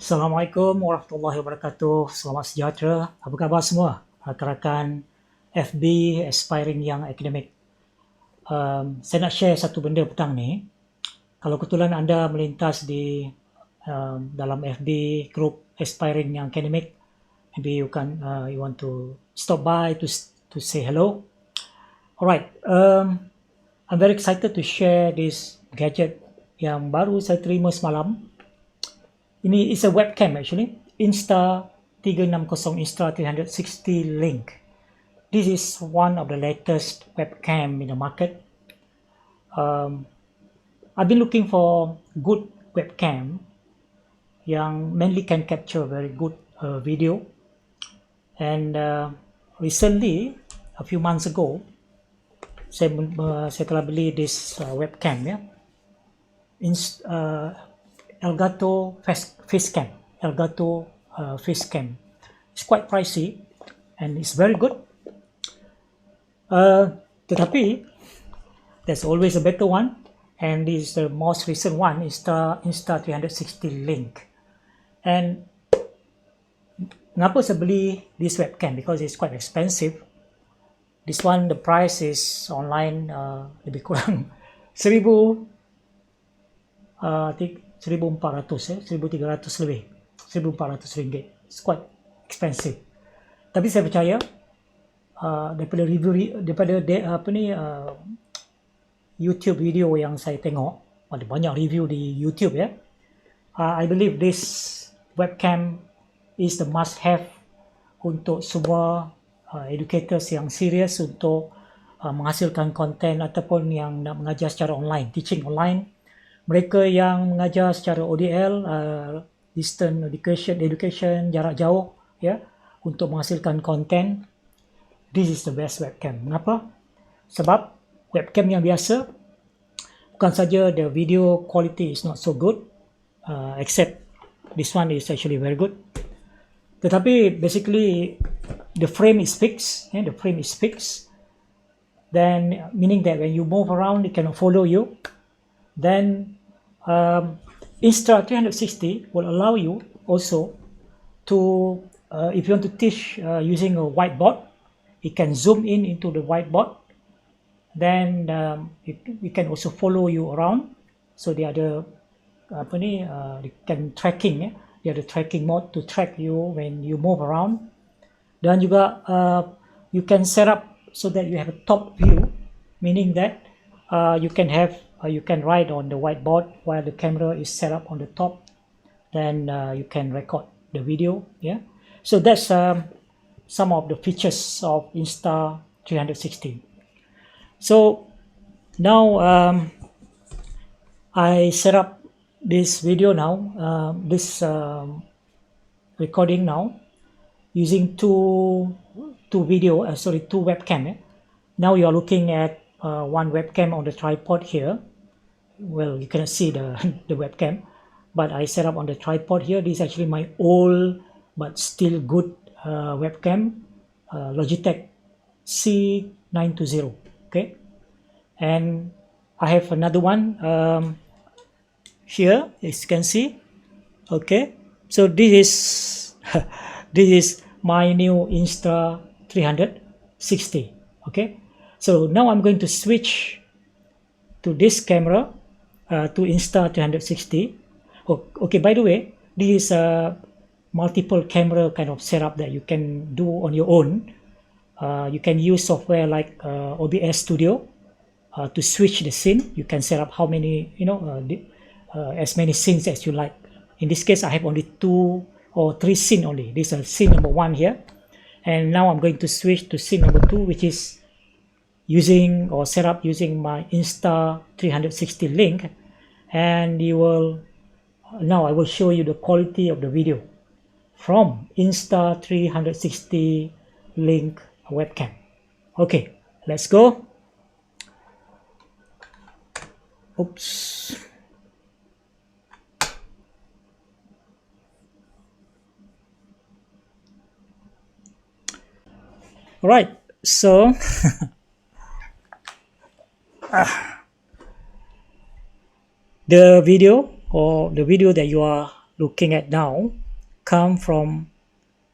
Assalamualaikum warahmatullahi wabarakatuh. Selamat sejahtera. Apa khabar semua? Rakan-rakan FB Aspiring Young Academic. Saya nak share satu benda petang ni. Kalau kebetulan anda melintas di dalam FB group Aspiring Young Academic, maybe you want to stop by to say hello. Alright, I'm very excited to share this gadget yang baru saya terima semalam. Ini is a webcam actually, Insta360 Insta360 Link. This is one of the latest webcam in the market. I've been looking for good webcam yang mainly can capture very good video. And recently, a few months ago, saya telah beli this webcam ya. Elgato Facecam. Elgato Facecam. It's quite pricey and it's very good. Tetapi there's always a better one, and this is the most recent one, Insta360 Link. And kenapa saya beli this webcam? Because it's quite expensive. This one, the price is online lebih kurang 1,400 1,300 lebih, 1,400 ringgit. It's quite expensive. Tapi saya percaya daripada YouTube video yang saya tengok, ada banyak review di YouTube ya. I believe this webcam is the must have untuk semua educators yang serius untuk menghasilkan konten ataupun yang nak mengajar secara online, teaching online. Mereka yang mengajar secara ODL, distance education jarak jauh ya, untuk menghasilkan konten, this is the best webcam. Kenapa? Sebab webcam yang biasa bukan saja the video quality is not so good, except this one is actually very good. Tetapi basically the frame is fixed, the frame is fixed. Then meaning that when you move around, it cannot follow you. Then Insta360 will allow you also to, if you want to teach using a whiteboard, it can zoom in into the whiteboard. Then it can also follow you around. So dia ada they can tracking, dia ada tracking mode to track you when you move around. Dan juga you can set up so that you have a top view, meaning that you can write on the whiteboard while the camera is set up on the top. Then you can record the video. Yeah, so that's some of the features of Insta360. So now I set up this video now, this recording now, using two webcam. Now you are looking at one webcam on the tripod here. Well, you cannot see the webcam, but I set up on the tripod here. This is actually my old but still good webcam, Logitech C920. Okay, and I have another one here, as you can see. Okay, so this is my new Insta360. Okay, so now I'm going to switch to this camera, to Insta360. Okay, by the way, this is a multiple camera kind of setup that you can do on your own. You can use software like OBS Studio to switch the scene. You can set up how many, as many scenes as you like. In this case, I have only 2 or 3 scenes only. This is scene number 1 here, and now I'm going to switch to scene number 2, which is set up using my Insta360 Link. And now I will show you the quality of the video from Insta360 Link webcam. Okay, let's go. Oops. All right, so the video that you are looking at now come from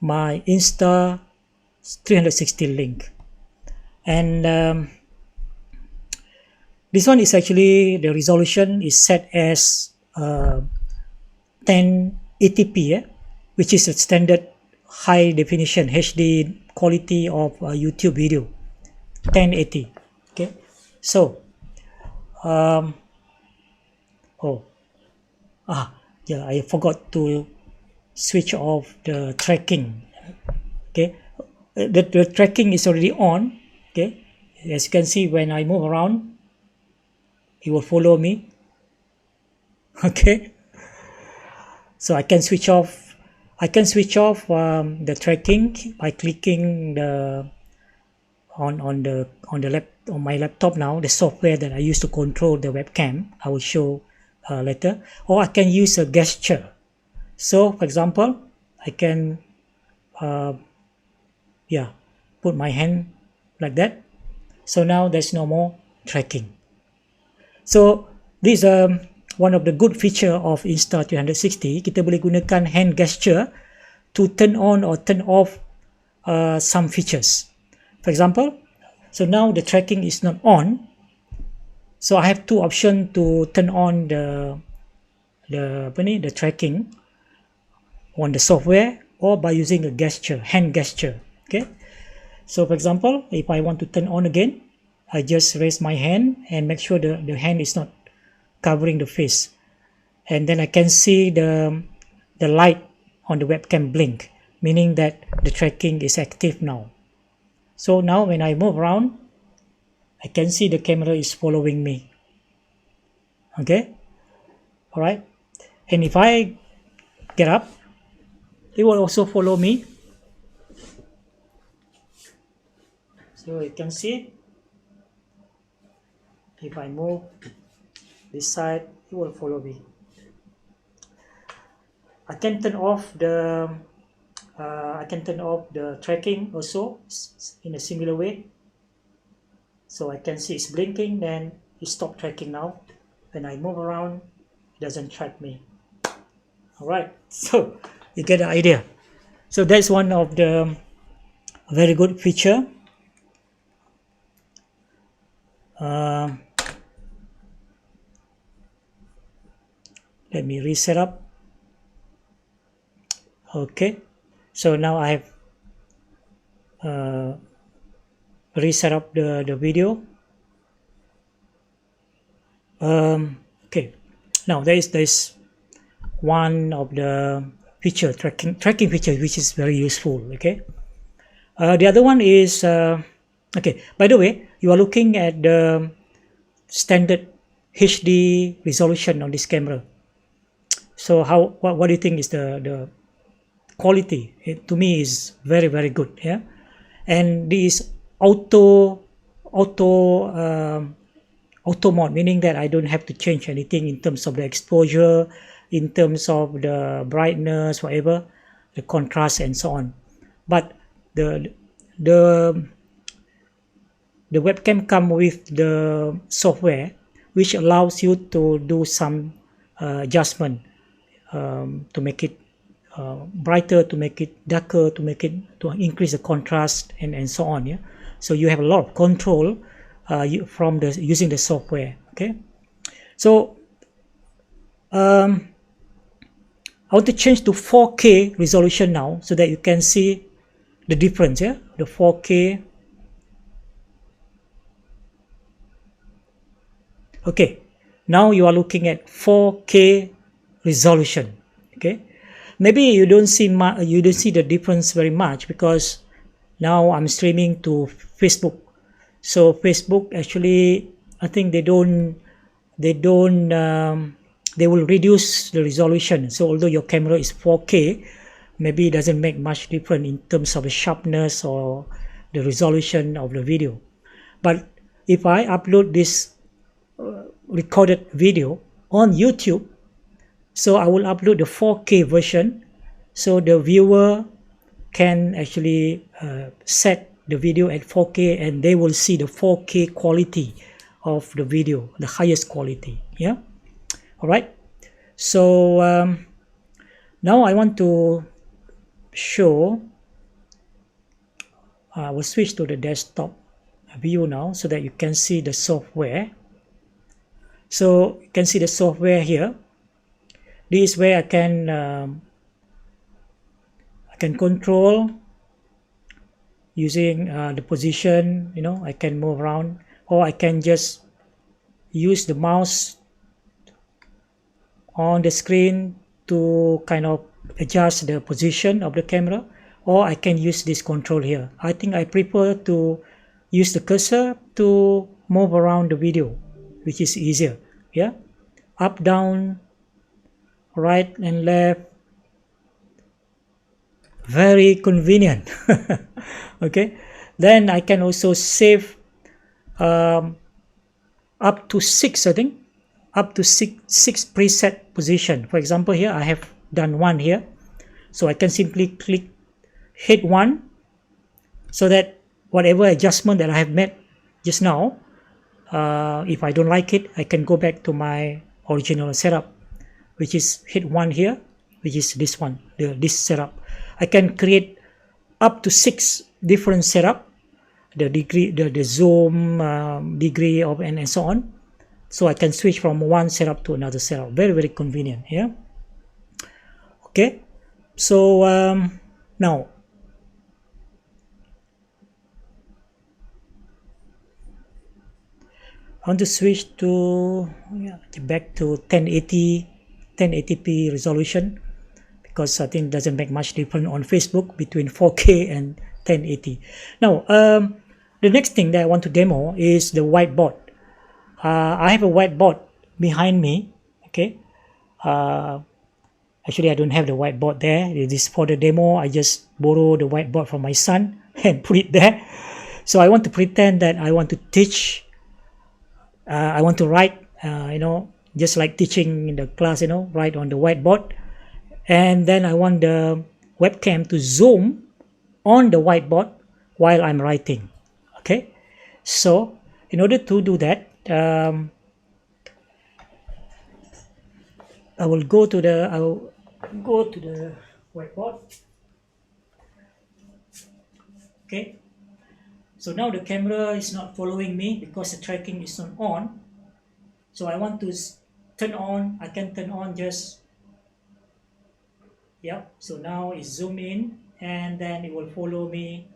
my Insta360 Link. And this one is actually, the resolution is set as 1080p, which is a standard high definition HD quality of YouTube video, 1080. Okay, so yeah, I forgot to switch off the tracking. Okay, the tracking is already on. Okay, as you can see, when I move around, it will follow me. Okay, so I can switch off the tracking by clicking on my laptop now, the software that I use to control the webcam. I will show later. Or I can use a gesture. So for example, I can put my hand like that. So now there's no more tracking. So this is one of the good feature of Insta360. Kita boleh gunakan hand gesture to turn on or turn off some features. For example, so now the tracking is not on. So I have two options to turn on the tracking on the software, or by using a gesture, hand gesture. Okay. So for example, if I want to turn on again, I just raise my hand and make sure the hand is not covering the face, and then I can see the light on the webcam blink, meaning that the tracking is active now. So now when I move around, I can see the camera is following me. Okay, all right, and if I get up, it will also follow me. So you can see, if I move this side, it will follow me. I can turn off the tracking also in a similar way. So I can see it's blinking, then it stopped tracking now. When I move around, it doesn't track me. Alright, so you get the idea. So that's one of the very good feature. Let me reset up. Okay, so now I have reset up the video. Okay, now there is one of the feature, tracking feature, which is very useful. Okay, the other one is okay, by the way, you are looking at the standard HD resolution on this camera. So what do you think is the quality? To me is very, very good. Yeah, and this auto mode, meaning that I don't have to change anything in terms of the exposure, in terms of the brightness, whatever, the contrast and so on. But the webcam come with the software which allows you to do some adjustment to make it brighter, to make it darker, to increase the contrast and so on. Yeah, so you have a lot of control from using the software. Okay, so I want to change to 4K resolution now, so that you can see the difference. Yeah, the 4K. Okay, now you are looking at 4K resolution. Okay, maybe you don't see the difference very much, because now I'm streaming to Facebook. So Facebook actually, I think they will reduce the resolution. So although your camera is 4K, maybe it doesn't make much difference in terms of the sharpness or the resolution of the video. But if I upload this recorded video on YouTube, so I will upload the 4K version, so the viewer can actually set the video at 4K, and they will see the 4K quality of the video, the highest quality. Yeah, all right. So Now I want to show, I will switch to the desktop view now so that you can see the software. So you can see the software here. This is where I can control using the position. I can move around, or I can just use the mouse on the screen to kind of adjust the position of the camera, or I can use this control here. I think I prefer to use the cursor to move around the video, which is easier. Yeah, up, down, right and left, very convenient. Okay, then I can also save up to 6, I think, up to six preset position. For example, here I have done one here, so I can simply hit one, so that whatever adjustment that I have made just now, if I don't like it, I can go back to my original setup, which is hit one here, which is this one, this setup. I can create up to 6 different setup, the degree, the zoom degree of, and so on. So I can switch from one setup to another setup. Very, very convenient. Yeah. Okay. So now I want to switch to back to 1080p resolution, because I think it doesn't make much difference on Facebook between 4K and 1080. Now, the next thing that I want to demo is the whiteboard. I have a whiteboard behind me. Okay. Actually, I don't have the whiteboard there. It is for the demo. I just borrow the whiteboard from my son and put it there. So I want to pretend that I want to teach. I want to write, just like teaching in the class, write on the whiteboard. And then I want the webcam to zoom on the whiteboard while I'm writing. Okay. So in order to do that, I will go to the whiteboard. Okay. So now the camera is not following me because the tracking is not on. So I want to turn on. I can turn on just. Yep. So now it's zoom in, and then it will follow me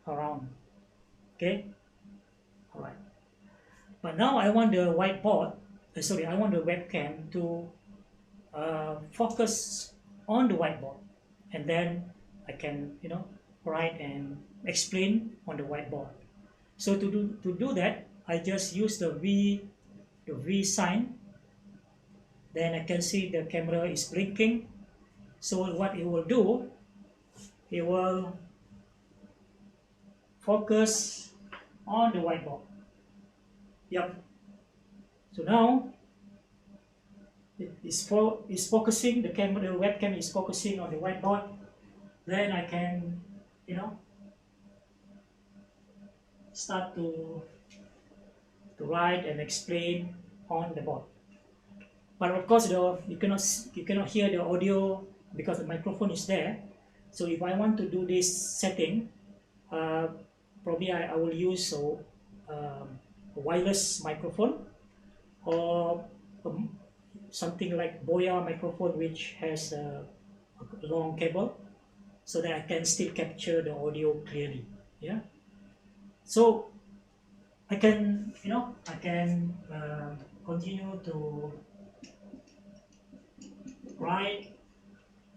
around. Okay. All right. But now I want the whiteboard. I want the webcam to focus on the whiteboard, and then I can write and explain on the whiteboard. So to do that, I just use the V sign. Then I can see the camera is blinking. So what it will do, it will focus on the whiteboard. Yep. So now it's focusing, the webcam is focusing on the whiteboard. Then I can start to write and explain on the board. But of course, you cannot hear the audio because the microphone is there. So if I want to do this setting, probably I will use a wireless microphone, or something like Boya microphone, which has a long cable, so that I can still capture the audio clearly. Yeah. So I can continue to write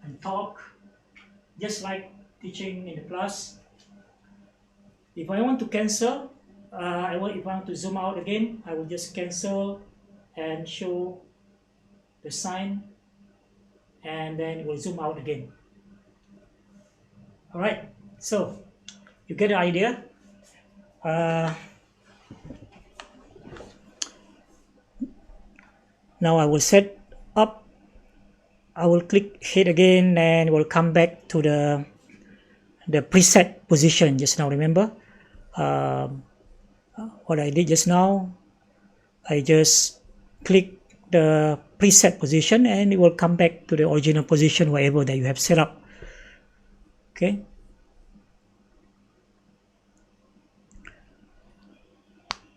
and talk just like teaching in the class. If I want to cancel, if I want to zoom out again, I will just cancel and show the sign, and then it will zoom out again. All right, so you get the idea. Now I will set up. I will click hit again, and will come back to the preset position just now. Remember what I did just now? I just click the preset position, and it will come back to the original position wherever that you have set up. Okay.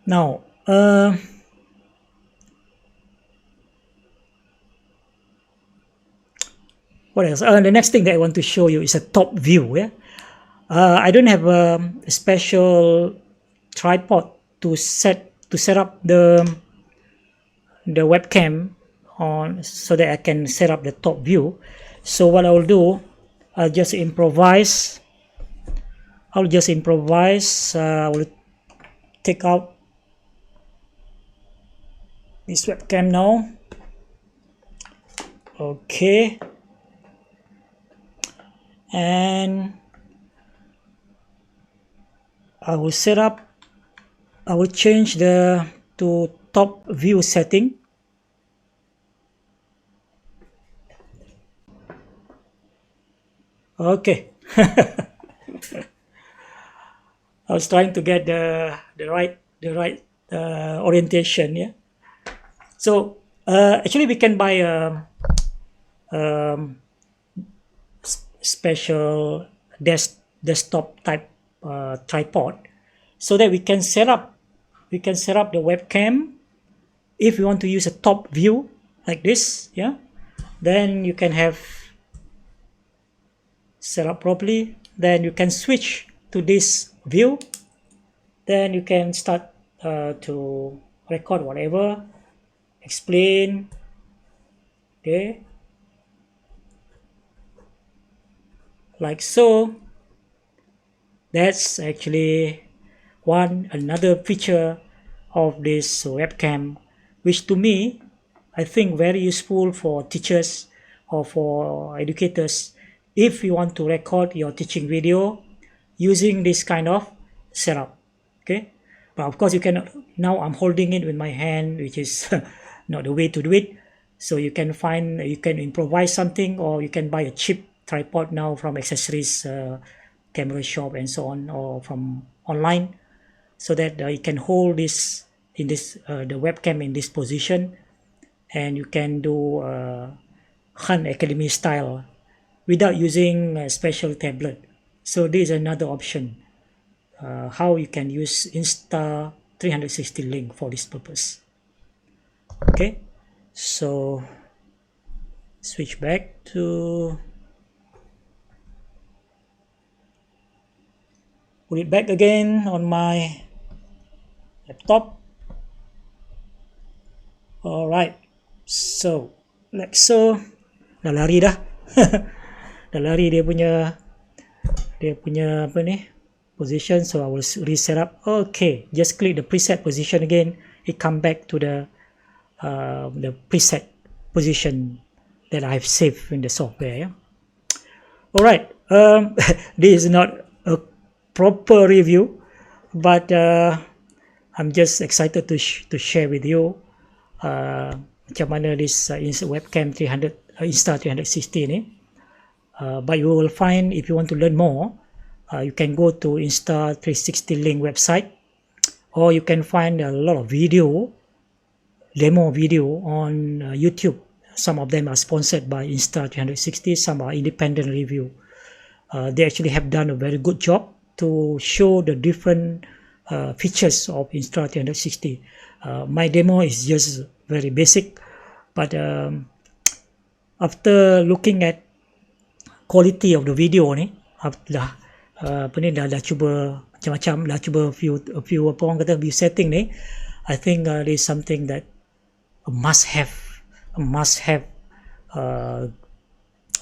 Now, what else? The next thing that I want to show you is a top view. Yeah, I don't have a special tripod to set up the webcam on, so that I can set up the top view. So what I will do, I'll just improvise. I will take out this webcam now. Okay, and I will change to top view setting. Okay. I was trying to get the right orientation. Yeah. So actually, we can buy a special desktop type tripod, so that we can set up the webcam. If you want to use a top view like this, yeah, then you can have set up properly. Then you can switch to this view. Then you can start to record whatever, explain. Okay, like so. That's actually another feature of this webcam, which to me, I think very useful for teachers or for educators if you want to record your teaching video using this kind of setup. Okay, but of course you cannot. Now I'm holding it with my hand, which is not the way to do it. So you can improvise something, or you can buy a cheap tripod now from accessories camera shop and so on, or from online, so that you can hold this the webcam in this position, and you can do Khan Academy style without using a special tablet. So this is another option, how you can use Insta360 Link for this purpose. Okay, so switch back to put it back again on my laptop. Alright, so like so. Dah lari dah. Dah lari dia punya apa ni, position. So I will reset up. Okay, just click the preset position again. It come back to the preset position that I've saved in the software. Yeah? Alright, this is not a proper review, but I'm just excited to share with you macam mana this webcam Insta360 ni. But you will find, if you want to learn more, you can go to Insta360 Link website, or you can find a lot of demo video on YouTube. Some of them are sponsored by Insta360, some are independent review. They actually have done a very good job to show the different features of Insta360. My demo is just very basic, but after looking at quality of the video ni, dah cuba macam-macam, dah cuba a few apa orang kata view setting ni, I think there's something that a must have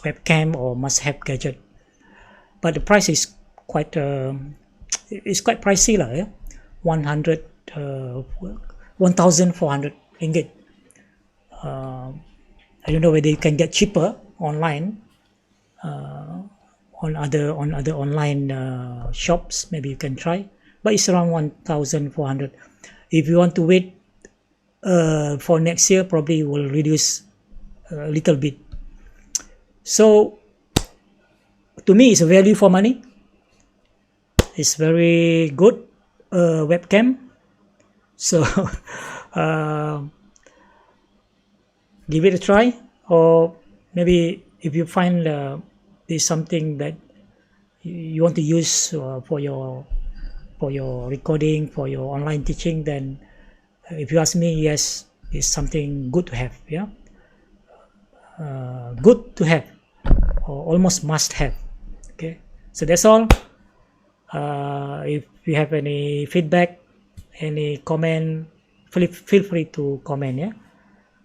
webcam or must have gadget. But the price is quite pricey lah, yeah. 1,400 ringgit. I don't know whether you can get cheaper online, on other online shops. Maybe you can try, but it's around 1,400. If you want to wait for next year, probably will reduce a little bit. So to me, it's a value for money. It's very good webcam. So give it a try, or maybe if you find there's something that you want to use for your recording, for your online teaching, then if you ask me, yes, it's something good to have. Yeah, good to have, or almost must have. Okay, so that's all. If you have any feedback, any comment, feel free to comment ya.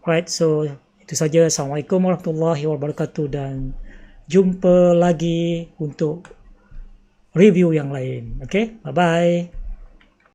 Right, so itu saja. Assalamualaikum warahmatullahi wabarakatuh, dan jumpa lagi untuk review yang lain. Okay, bye bye.